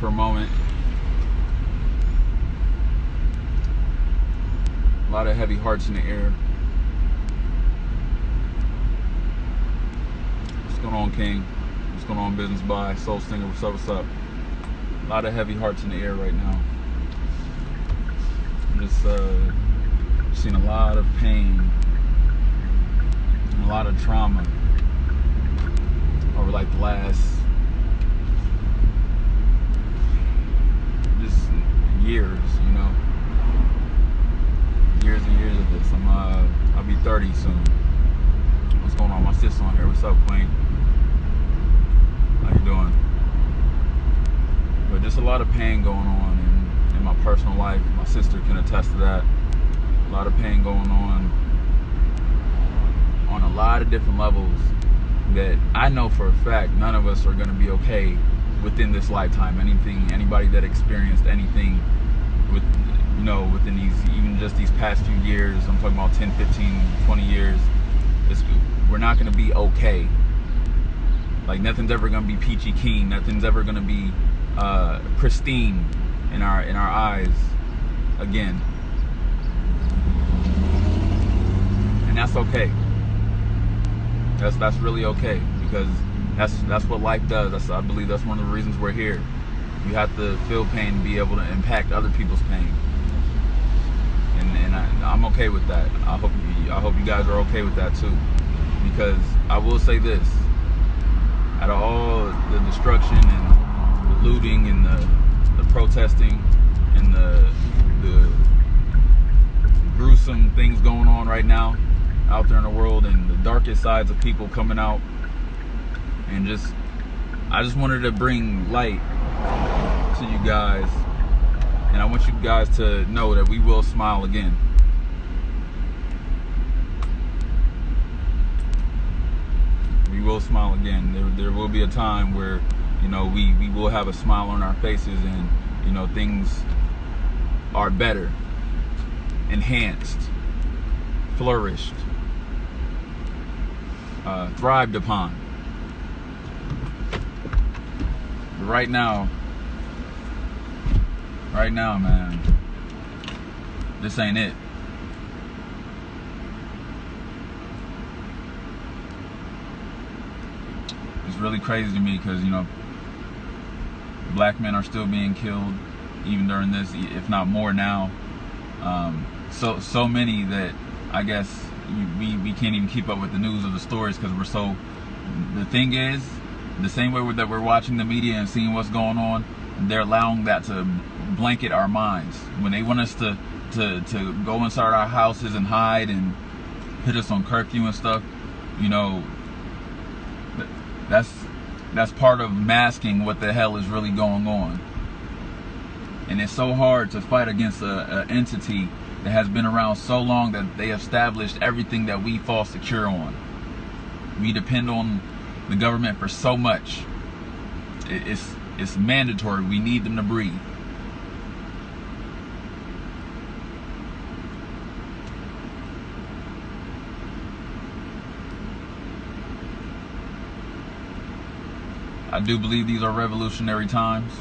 for a moment. A lot of heavy hearts in the air. What's going on, King? What's going on, Business Buy? Soul Stinger, what's up, what's up? A lot of heavy hearts in the air right now. Just seen a lot of pain and a lot of trauma over like the last just years, you know. Years and years of this. I'll be 30 soon. What's going on? My sister on here. What's up, Queen? How you doing? But just a lot of pain going on in my personal life. My sister can attest to that. A lot of pain going on a lot of different levels that I know for a fact none of us are going to be okay within this lifetime. Anybody that experienced anything with, you know, within these, even just these past few years, I'm talking about 10, 15, 20 years, we're not going to be okay. Like, nothing's ever going to be peachy keen. Nothing's ever going to be pristine in our eyes again. And that's okay. That's really okay, because that's what life does. I believe that's one of the reasons we're here. You have to feel pain to be able to impact other people's pain. And I'm okay with that. I hope you guys are okay with that too. Because I will say this, out of all the destruction and the looting and the protesting and the gruesome things going on right now out there in the world, and the darkest sides of people coming out, and I just wanted to bring light to you guys, and I want you guys to know that we will smile again. We will smile again. There will be a time where, you know, we will have a smile on our faces, and, you know, things are better, enhanced, flourished, thrived upon. But right now, man, this ain't it. It's really crazy to me because, you know, black men are still being killed even during this, if not more now. So many that I guess we can't even keep up with the news of the stories, because we're so. The thing is, the same way that we're watching the media and seeing what's going on, they're allowing that to blanket our minds. When they want us to go inside our houses and hide and put us on curfew and stuff, you know, that's part of masking what the hell is really going on. And it's so hard to fight against an entity that has been around so long that they established everything that we fall secure on. We depend on the government for so much. It's mandatory. We need them to breathe. I do believe these are revolutionary times.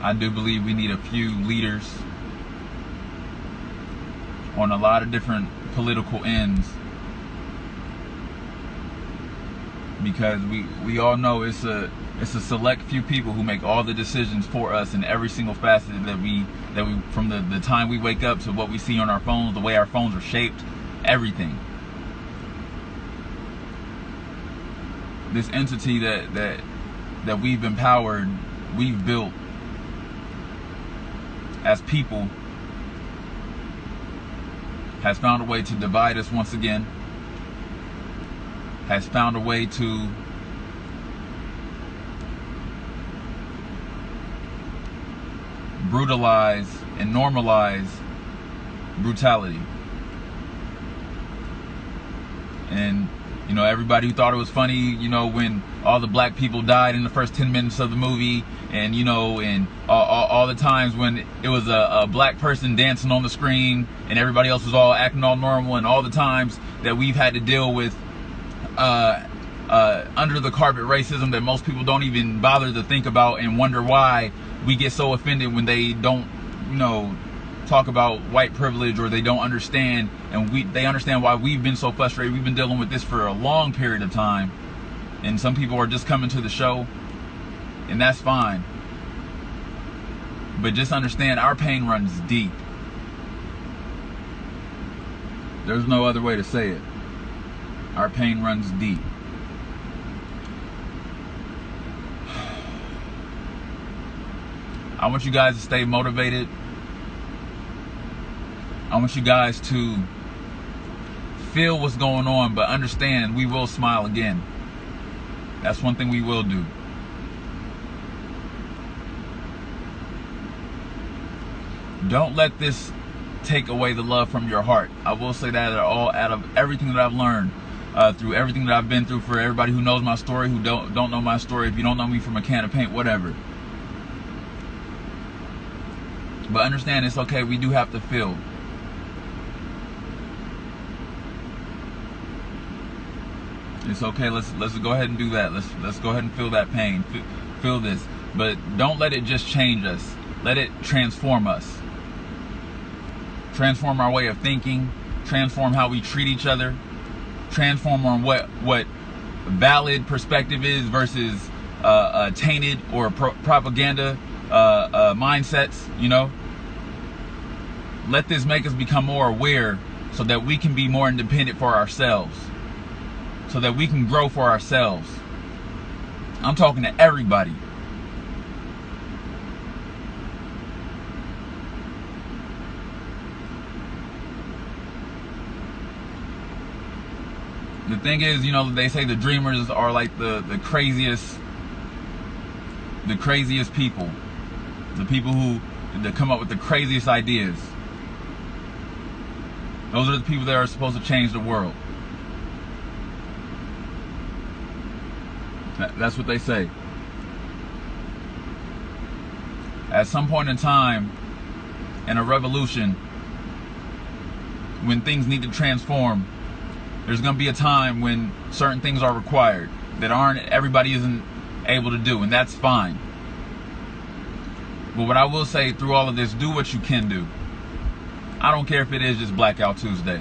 I do believe we need a few leaders on a lot of different political ends, because we all know it's a select few people who make all the decisions for us in every single facet that we from the time we wake up to what we see on our phones, the way our phones are shaped, everything. This entity that we've empowered, we've built as people, has found a way to divide us once again, has found a way to brutalize and normalize brutality. And, you know, everybody who thought it was funny, you know, when all the black people died in the first 10 minutes of the movie, and, you know, and all the times when it was a black person dancing on the screen and everybody else was all acting all normal, and all the times that we've had to deal with under the carpet racism that most people don't even bother to think about, and wonder why we get so offended when they don't, talk about white privilege, or they don't understand, and they understand why we've been so frustrated. We've been dealing with this for a long period of time, and some people are just coming to the show, and that's fine. But just understand, our pain runs deep. There's no other way to say it. Our pain runs deep. I want you guys to stay motivated. I want you guys to feel what's going on, but understand we will smile again. That's one thing we will do. Don't let this take away the love from your heart. I will say that out of everything that I've learned, through everything that I've been through, for everybody who knows my story, who don't know my story, if you don't know me from a can of paint, whatever. But understand, it's okay. We do have to feel. It's okay. Let's go ahead and do that. Let's go ahead and feel that pain. Feel this. But don't let it just change us. Let it transform us. Transform our way of thinking. Transform how we treat each other. Transform on what valid perspective is versus tainted or propaganda mindsets. Let this make us become more aware, so that we can be more independent for ourselves, so that we can grow for ourselves. I'm talking to everybody. The thing is, they say the dreamers are like the craziest people. The people that come up with the craziest ideas. Those are the people that are supposed to change the world. That's what they say. At some point in time, in a revolution, when things need to transform, there's going to be a time when certain things are required that everybody isn't able to do, and that's fine. But what I will say through all of this, do what you can do. I don't care if it is just Blackout Tuesday.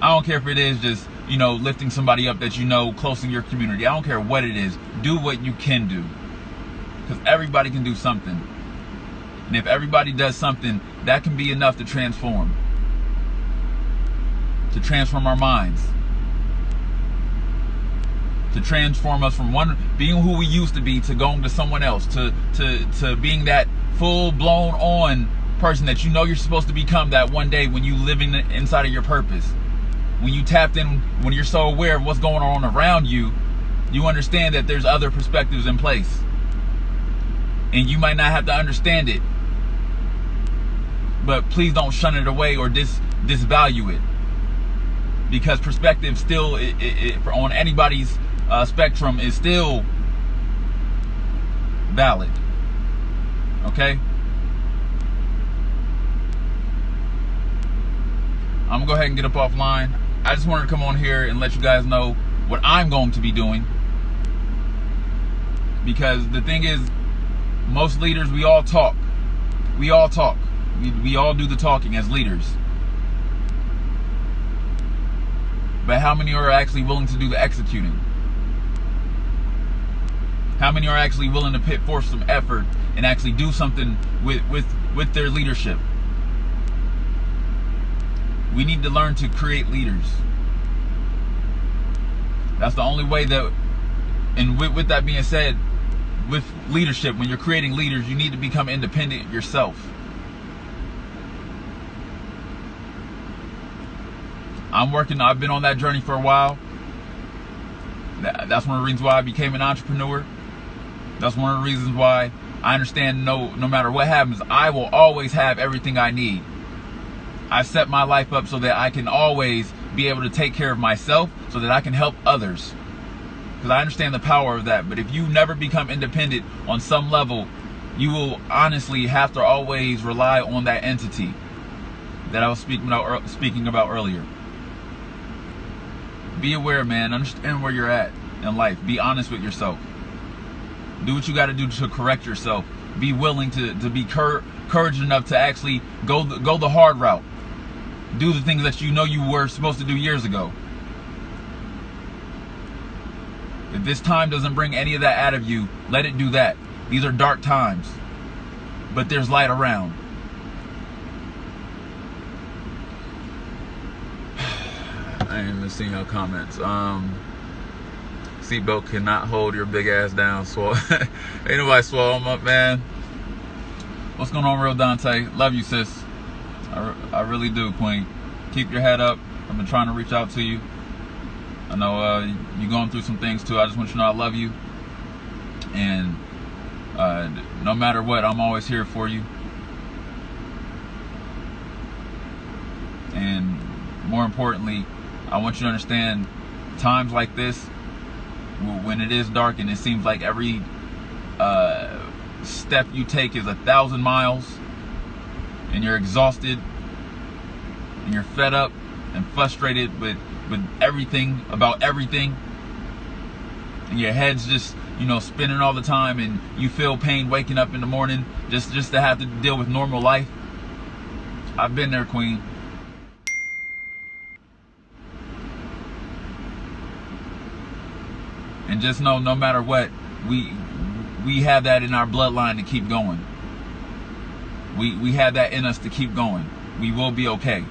I don't care if it is just, lifting somebody up that close in your community. I don't care what it is. Do what you can do. Because everybody can do something. And if everybody does something, that can be enough to transform. To transform our minds. To transform us from being who we used to be to going to someone else. To being that full-blown on person that you're supposed to become that one day when you live inside of your purpose. When you tapped in, when you're so aware of what's going on around you, you understand that there's other perspectives in place. And you might not have to understand it. But please don't shun it away or disvalue it. Because perspective still, on anybody's spectrum, is still valid. Okay? I'm going to go ahead and get up offline. I just wanted to come on here and let you guys know what I'm going to be doing. Because the thing is, most leaders, we all talk. We all talk. We all do the talking as leaders. But how many are actually willing to do the executing? How many are actually willing to put forth some effort and actually do something with their leadership? We need to learn to create leaders. That's the only way that, and with that being said, with leadership, when you're creating leaders, you need to become independent yourself. I've been on that journey for a while. That's one of the reasons why I became an entrepreneur. That's one of the reasons why I understand no matter what happens, I will always have everything I need. I set my life up so that I can always be able to take care of myself so that I can help others. Because I understand the power of that. But if you never become independent on some level, you will honestly have to always rely on that entity that I was speaking about earlier. Be aware, man. Understand where you're at. in life. Be honest with yourself. Do what you got to do to correct yourself. Be willing to be courage enough to actually go the hard route. Do the things that you know you were supposed to do years ago. If this time doesn't bring any of that out of you, let it do that. These are dark times, but there's light around. I ain't even seeing your comments. Seatbelt cannot hold your big ass down, Swole. Ain't nobody swallow him up, man. What's going on, Real Dante? Love you, sis. I really do, Queen. Keep your head up. I've been trying to reach out to you. I know you're going through some things too. I just want you to know I love you. And no matter what, I'm always here for you. And more importantly, I want you to understand times like this, when it is dark and it seems like every step you take is 1,000 miles, and you're exhausted and you're fed up and frustrated with everything, about everything, and your head's just, you know, spinning all the time, and you feel pain waking up in the morning just to have to deal with normal life. I've been there, Queen. And just know, no matter what, we have that in our bloodline to keep going. We have that in us to keep going. We will be okay.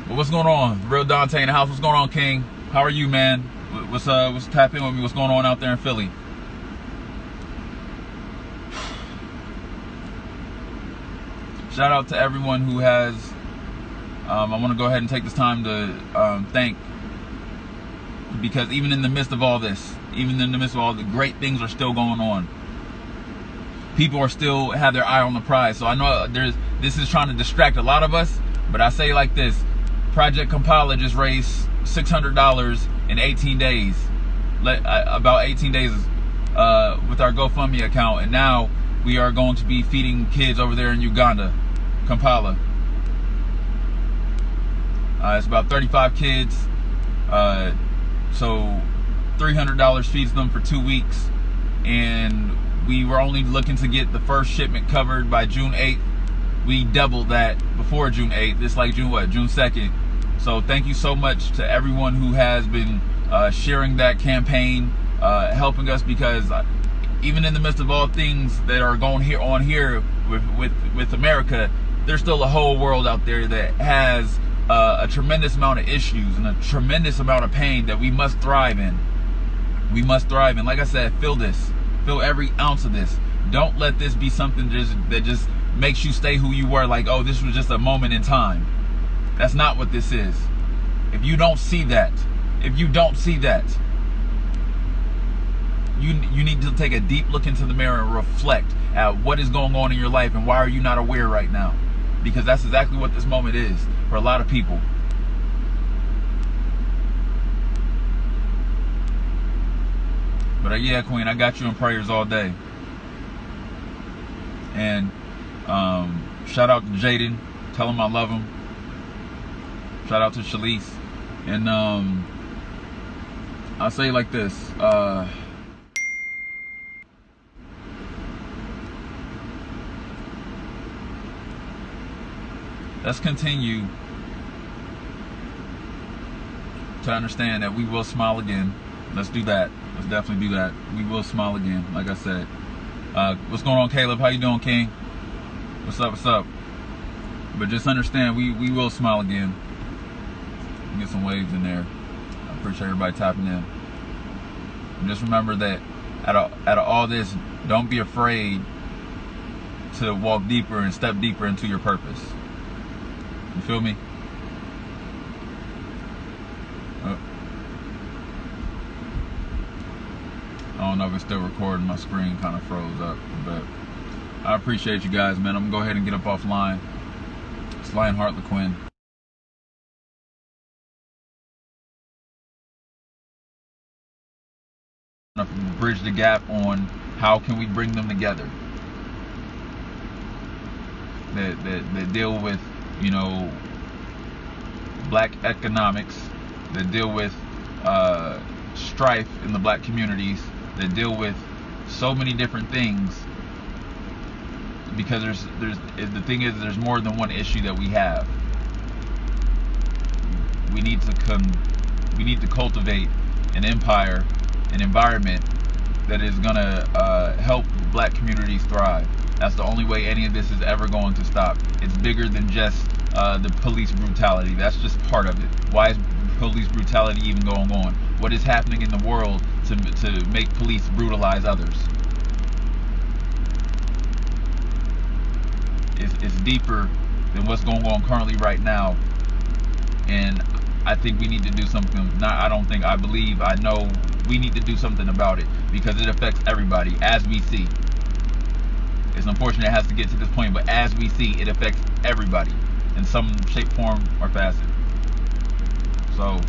But what's going on? Real Dante in the house. What's going on, King? How are you, man? What's tap in with me? What's going on out there in Philly? Shout out to everyone who has. I want to go ahead and take this time to thank, because even in the midst of all this, even in the midst of all the great things are still going on. People are still have their eye on the prize. So I know this is trying to distract a lot of us, but I say like this: Project Kampala just raised $600 in 18 days, about 18 days with our GoFundMe account, and now we are going to be feeding kids over there in Uganda, Kampala. It's about 35 kids, so $300 feeds them for 2 weeks, and we were only looking to get the first shipment covered by June 8th. We doubled that before June 8th. It's like June 2nd. So thank you so much to everyone who has been sharing that campaign, helping us, because even in the midst of all things that are going on here with America, there's still a whole world out there that has a tremendous amount of issues and a tremendous amount of pain that we must thrive in. We must thrive in. Like I said, feel this. Feel every ounce of this. Don't let this be something that just makes you stay who you were, like, oh, this was just a moment in time. That's not what this is. If you don't see that, you need to take a deep look into the mirror and reflect at what is going on in your life, and why are you not aware right now? Because that's exactly what this moment is for a lot of people. But yeah, Queen, I got you in prayers all day. And shout out to Jaden. Tell him I love him. Shout out to Shalise. And I'll say it like this. Let's continue to understand that we will smile again. Let's do that. Let's definitely do that. We will smile again, like I said. What's going on, Caleb? How you doing, King? What's up, what's up? But just understand, we will smile again. Get some waves in there. I appreciate everybody tapping in. And just remember that out of all this, don't be afraid to walk deeper and step deeper into your purpose. You feel me? I don't know if it's still recording. My screen kind of froze up, but I appreciate you guys, man. I'm gonna go ahead and get up offline. It's Lionheart LaQuinn. Bridge the gap on how can we bring them together. That deal with, you know, black economics. That deal with strife in the black communities that deal with so many different things, because the thing is, there's more than one issue that we have. We need to cultivate an empire, an environment that is gonna help black communities thrive. That's the only way any of this is ever going to stop. It's bigger than just the police brutality. That's just part of it. Why is police brutality even going on? What is happening in the world to make police brutalize others? It's deeper than what's going on currently right now, and I think we need to do something. I believe, I know we need to do something about it, because it affects everybody, as we see. It's unfortunate it has to get to this point, but as we see, it affects everybody in some shape, form, or facet. So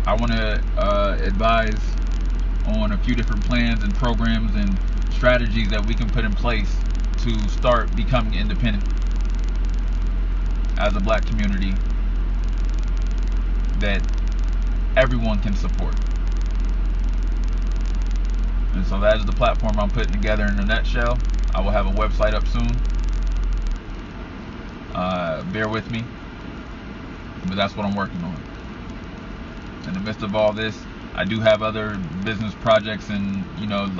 I want to advise on a few different plans and programs and strategies that we can put in place to start becoming independent as a black community that everyone can support. And so that is the platform I'm putting together in a nutshell. I will have a website up soon. Bear with me, but that's what I'm working on. In the midst of all this, I do have other business projects, and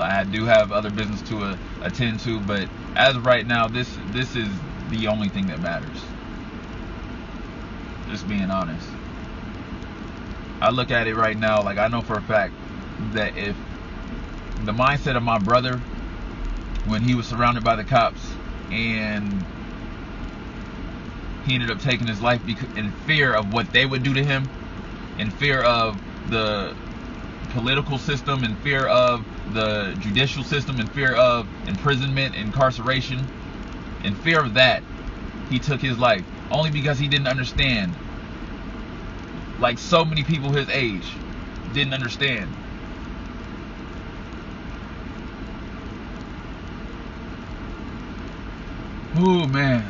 I do have other business to attend to, but as of right now, this is the only thing that matters. Just being honest. I look at it right now, like, I know for a fact that if the mindset of my brother when he was surrounded by the cops and he ended up taking his life in fear of what they would do to him, in fear of the political system, in fear of the judicial system, in fear of imprisonment, incarceration, in fear of that, he took his life only because he didn't understand. Like so many people his age didn't understand. Oh man.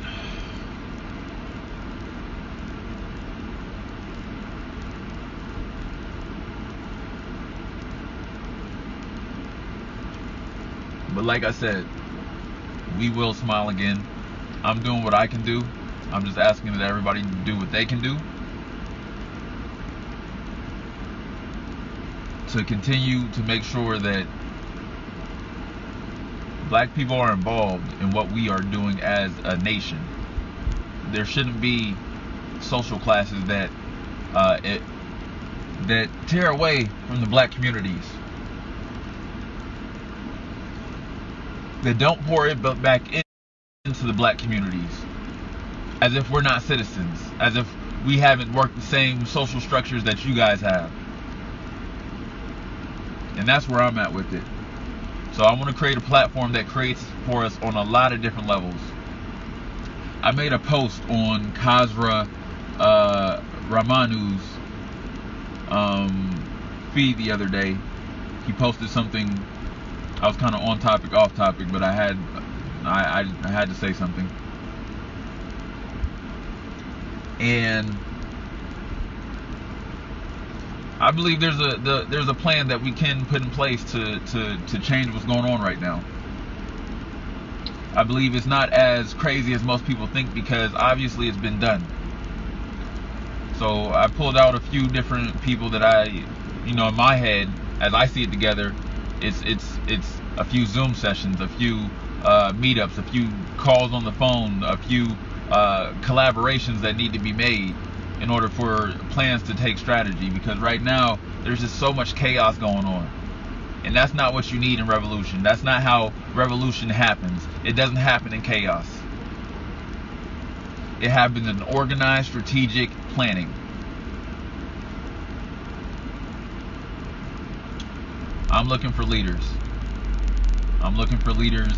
But like I said, we will smile again. I'm doing what I can do. I'm just asking that everybody do what they can do to continue to make sure that black people are involved in what we are doing as a nation. There shouldn't be social classes that tear away from the black communities, that don't pour it back into the black communities, as if we're not citizens, as if we haven't worked the same social structures that you guys have. And that's where I'm at with it. So I want to create a platform that creates for us on a lot of different levels. I made a post on Kasra Ramanu's feed the other day. He posted something. I was kind of on topic, off topic, but I had to say something. And I believe there's a plan that we can put in place to change what's going on right now. I believe it's not as crazy as most people think, because obviously it's been done. So I pulled out a few different people that I, in my head, as I see it together, it's a few Zoom sessions, a few meetups, a few calls on the phone, a few collaborations that need to be made in order for plans to take strategy, because right now there's just so much chaos going on, and that's not what you need in revolution. That's not how revolution happens. It doesn't happen in chaos. It happens in organized, strategic planning. I'm looking for leaders. I'm looking for leaders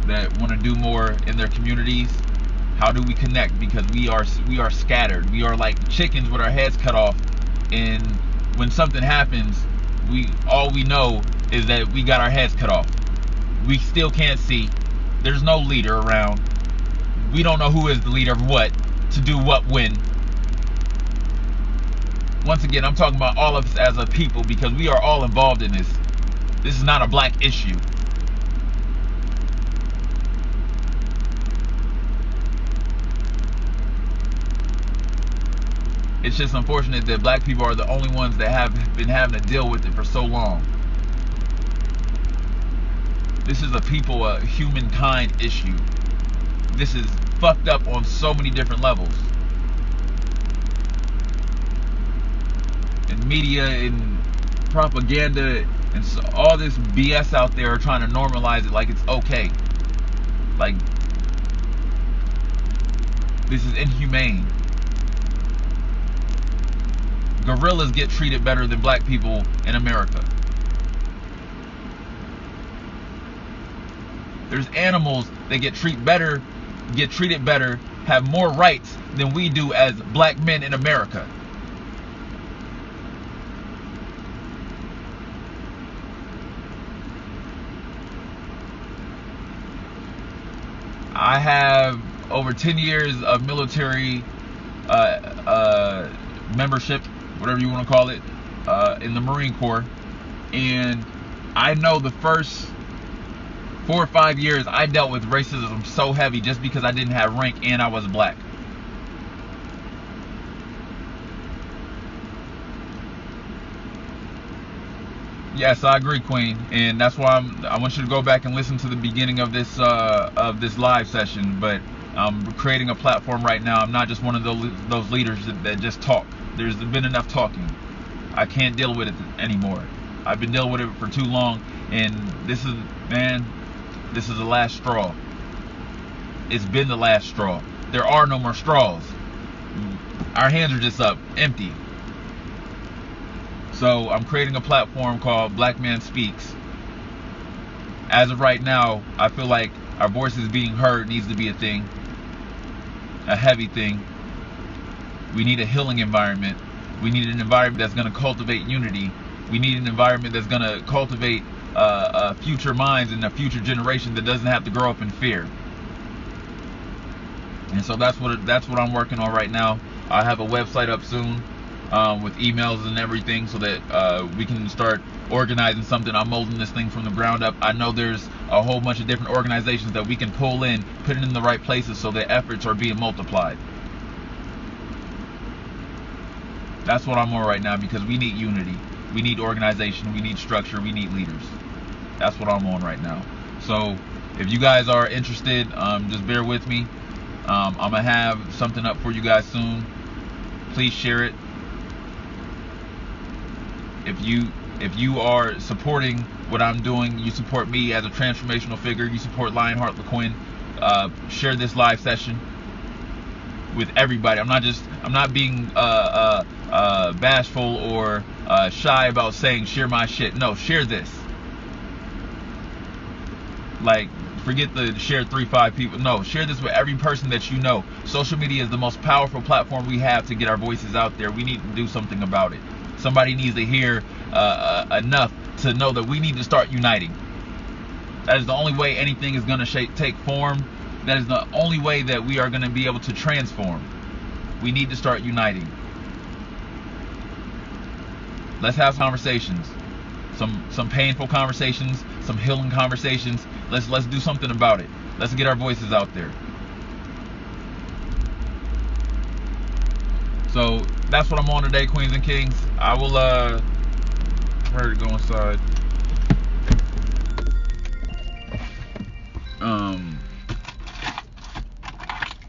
that want to do more in their communities. How do we connect? Because we are scattered. We are like chickens with our heads cut off. And when something happens, all we know is that we got our heads cut off. We still can't see. There's no leader around. we don't know who is the leader of what, to do what, when. Once again, I'm talking about all of us as a people, because we are all involved in this. This is not a black issue. It's just unfortunate that black people are the only ones that have been having to deal with it for so long. This is a humankind issue. This is fucked up on so many different levels. And media and propaganda and so, all this BS out there are trying to normalize it like it's okay. Like, this is inhumane. Gorillas get treated better than black people in America. There's animals that get treated better, have more rights than we do as black men in America. I have over 10 years of military membership, whatever you want to call it, in the Marine Corps, and I know the first 4 or 5 years I dealt with racism so heavy just because I didn't have rank and I was black. Yes, I agree, Queen, and that's why I want you to go back and listen to the beginning of this live session. But I'm creating a platform right now. I'm not just one of those leaders that just talk. There's been enough talking. I can't deal with it anymore. I've been dealing with it for too long, and this is the last straw. It's been the last straw. There are no more straws. Our hands are just up, empty. So I'm creating a platform called Black Man Speaks. As of right now, I feel like our voices being heard needs to be a thing, a heavy thing. We need a healing environment. We need an environment that's going to cultivate unity. We need an environment that's going to cultivate future minds and a future generation that doesn't have to grow up in fear. And so that's what I'm working on right now. I have a website up soon with emails and everything, so that we can start organizing something. I'm molding this thing from the ground up. I know there's a whole bunch of different organizations that we can pull in, put it in the right places so that efforts are being multiplied. That's what I'm on right now, because we need unity. We need organization. We need structure. We need leaders. That's what I'm on right now. So if you guys are interested, just bear with me. I'm going to have something up for you guys soon. Please share it. If you are supporting what I'm doing, you support me as a transformational figure, you support Lionheart LaQuinn, share this live session with everybody. I'm not being bashful or shy about saying share my shit. No, share this. Like, forget the share 3-5 people. No, share this with every person that you know. Social media is the most powerful platform we have to get our voices out there. We need to do something about it. Somebody needs to hear enough to know that we need to start uniting. That is the only way anything is going to take form. That is the only way that we are going to be able to transform. We need to start uniting. Let's have conversations. Some painful conversations, some healing conversations. Let's do something about it. Let's get our voices out there. So that's what I'm on today, Queens and Kings. I will ready to go inside.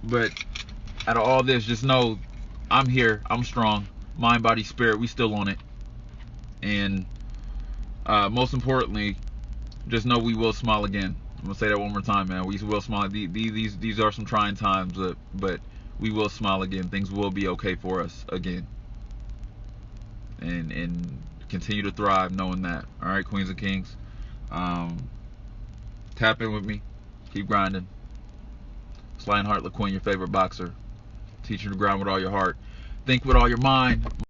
But out of all this, just know I'm here. I'm strong. Mind, body, spirit. We still on it. And most importantly, just know we will smile again. I'm gonna say that one more time, man. We will smile. These are some trying times, but we will smile again. Things will be okay for us again. And continue to thrive knowing that. All right, Queens and Kings. Tap in with me. Keep grinding. It's Lionheart LaQuinn, your favorite boxer. Teach you to grind with all your heart. Think with all your mind.